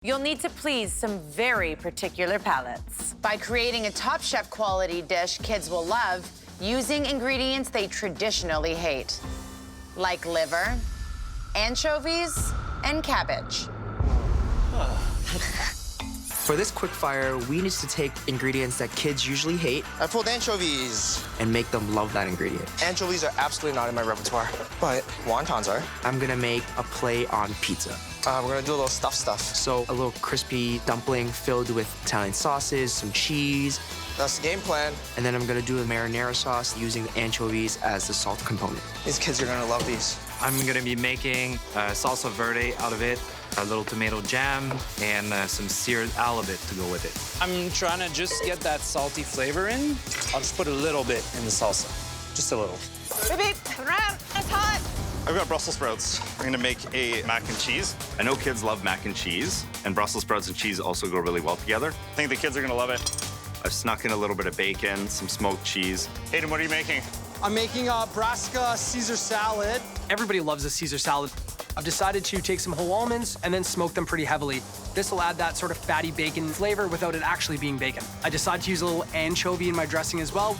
You'll need to please some very particular palates. By creating a Top Chef quality dish kids will love, using ingredients they traditionally hate, like liver, anchovies, and cabbage. For this quickfire, we need to take ingredients that kids usually hate. I pulled anchovies. And make them love that ingredient. Anchovies are absolutely not in my repertoire, but wontons are. I'm gonna make a play on pizza. We're gonna do a little stuff. So a little crispy dumpling filled with Italian sauces, some cheese. That's the game plan. And then I'm gonna do a marinara sauce using the anchovies as the salt component. These kids are gonna love these. I'm gonna be making salsa verde out of it, a little tomato jam, and some seared halibut to go with it. I'm trying to just get that salty flavor in. I'll just put a little bit in the salsa, just a little. Baby, around, it's hot. I've got Brussels sprouts. We're gonna make a mac and cheese. I know kids love mac and cheese, and Brussels sprouts and cheese also go really well together. I think the kids are gonna love it. I've snuck in a little bit of bacon, some smoked cheese. Hayden, what are you making? I'm making a brassica Caesar salad. Everybody loves a Caesar salad. I've decided to take some whole almonds and then smoke them pretty heavily. This will add that sort of fatty bacon flavor without it actually being bacon. I decided to use a little anchovy in my dressing as well.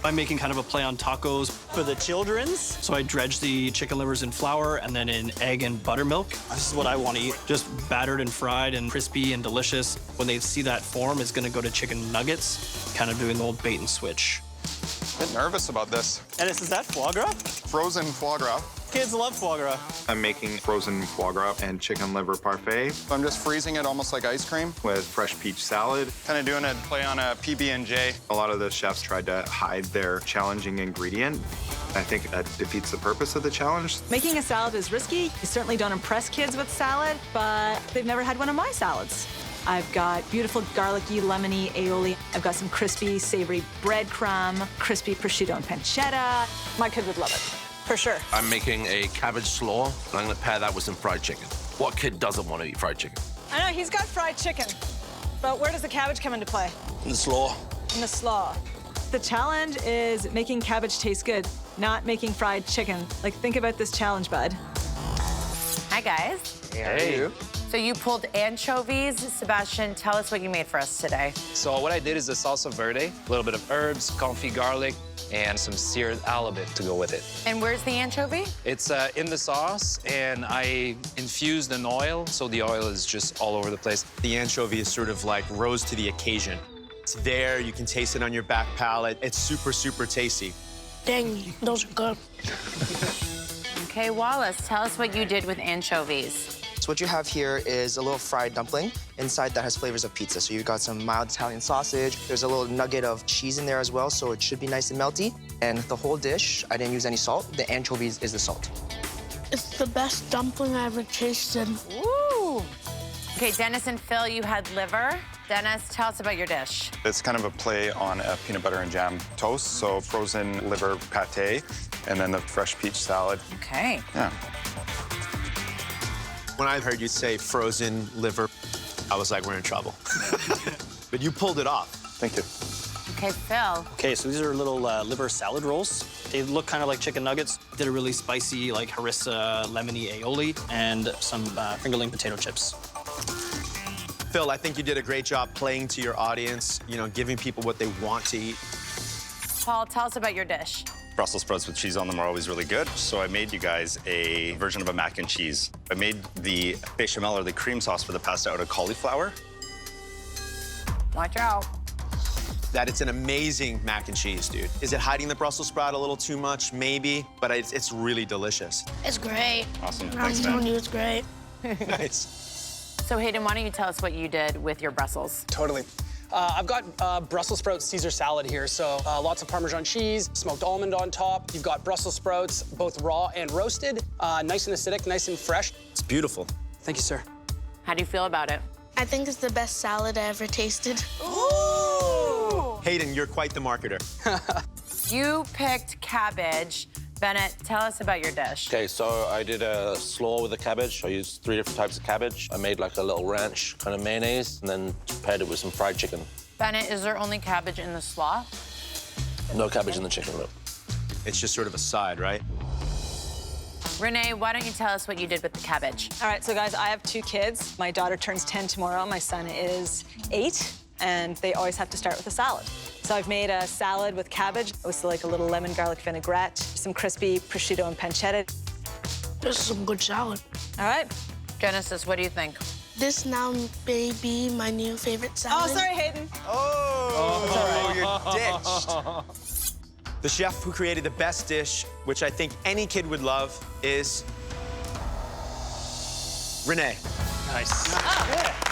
I'm making kind of a play on tacos for the children's. So I dredge the chicken livers in flour and then in egg and buttermilk. This is what I want to eat. Just battered and fried and crispy and delicious. When they see that form, it's gonna go to chicken nuggets, kind of doing the old bait and switch. A bit nervous about this. And is that foie gras? Frozen foie gras. Kids love foie gras. I'm making frozen foie gras and chicken liver parfait. I'm just freezing it almost like ice cream. With fresh peach salad. Kind of doing a play on a PB&J. A lot of the chefs tried to hide their challenging ingredient. I think that defeats the purpose of the challenge. Making a salad is risky. You certainly don't impress kids with salad, but they've never had one of my salads. I've got beautiful garlicky, lemony aioli. I've got some crispy, savory breadcrumb, crispy prosciutto and pancetta. My kid would love it, for sure. I'm making a cabbage slaw, and I'm gonna pair that with some fried chicken. What kid doesn't want to eat fried chicken? I know, he's got fried chicken, but where does the cabbage come into play? In the slaw. In the slaw. The challenge is making cabbage taste good, not making fried chicken. Like, think about this challenge, bud. Hi, guys. Hey. So you pulled anchovies. Sebastian, tell us what you made for us today. So what I did is a salsa verde, a little bit of herbs, confit garlic, and some seared halibut to go with it. And where's the anchovy? It's in the sauce, and I infused in oil, so the oil is just all over the place. The anchovy is sort of like rose to the occasion. It's there, you can taste it on your back palate. It's super, super tasty. Dang, those are good. Okay, Wallace, tell us what you did with anchovies. So what you have here is a little fried dumpling inside that has flavors of pizza. So you've got some mild Italian sausage. There's a little nugget of cheese in there as well, so it should be nice and melty. And the whole dish, I didn't use any salt. The anchovies is the salt. It's the best dumpling I ever tasted. Ooh. Okay, Dennis and Phil, you had liver. Dennis, tell us about your dish. It's kind of a play on a peanut butter and jam toast. So frozen liver pate, and then the fresh peach salad. Okay. Yeah. When I heard you say frozen liver, I was like, we're in trouble. But you pulled it off. Thank you. Okay, Phil. Okay, so these are little liver salad rolls. They look kind of like chicken nuggets. Did a really spicy, like harissa lemony aioli and some fingerling potato chips. Phil, I think you did a great job playing to your audience, you know, giving people what they want to eat. Paul, tell us about your dish. Brussels sprouts with cheese on them are always really good. So I made you guys a version of a mac and cheese. I made the bechamel or the cream sauce for the pasta out of cauliflower. Watch out. That it's an amazing mac and cheese, dude. Is it hiding the Brussels sprout a little too much? Maybe, but it's really delicious. It's great. Awesome. I'm Thanks, telling man. you, it's great. Nice. So, Hayden, why don't you tell us what you did with your Brussels? Totally. I've got Brussels sprout Caesar salad here, so lots of Parmesan cheese, smoked almond on top. You've got Brussels sprouts, both raw and roasted, nice and acidic, nice and fresh. It's beautiful. Thank you, sir. How do you feel about it? I think it's the best salad I ever tasted. Ooh! Hayden, you're quite the marketer. You picked cabbage. Bennett, tell us about your dish. Okay, so I did a slaw with the cabbage. I used 3 different types of cabbage. I made like a little ranch kind of mayonnaise and then paired it with some fried chicken. Bennett, is there only cabbage in the slaw? No cabbage in the chicken, no. It's just sort of a side, right? Renee, why don't you tell us what you did with the cabbage? All right, so guys, I have 2 kids. My daughter turns 10 tomorrow. My son is 8, and they always have to start with a salad. So I've made a salad with cabbage with like a little lemon garlic vinaigrette, some crispy prosciutto and pancetta. This is some good salad. All right. Genesis, what do you think? This now may be my new favorite salad. Oh, sorry, Hayden. Oh, you're ditched. The chef who created the best dish, which I think any kid would love, is Renee. Nice. Oh.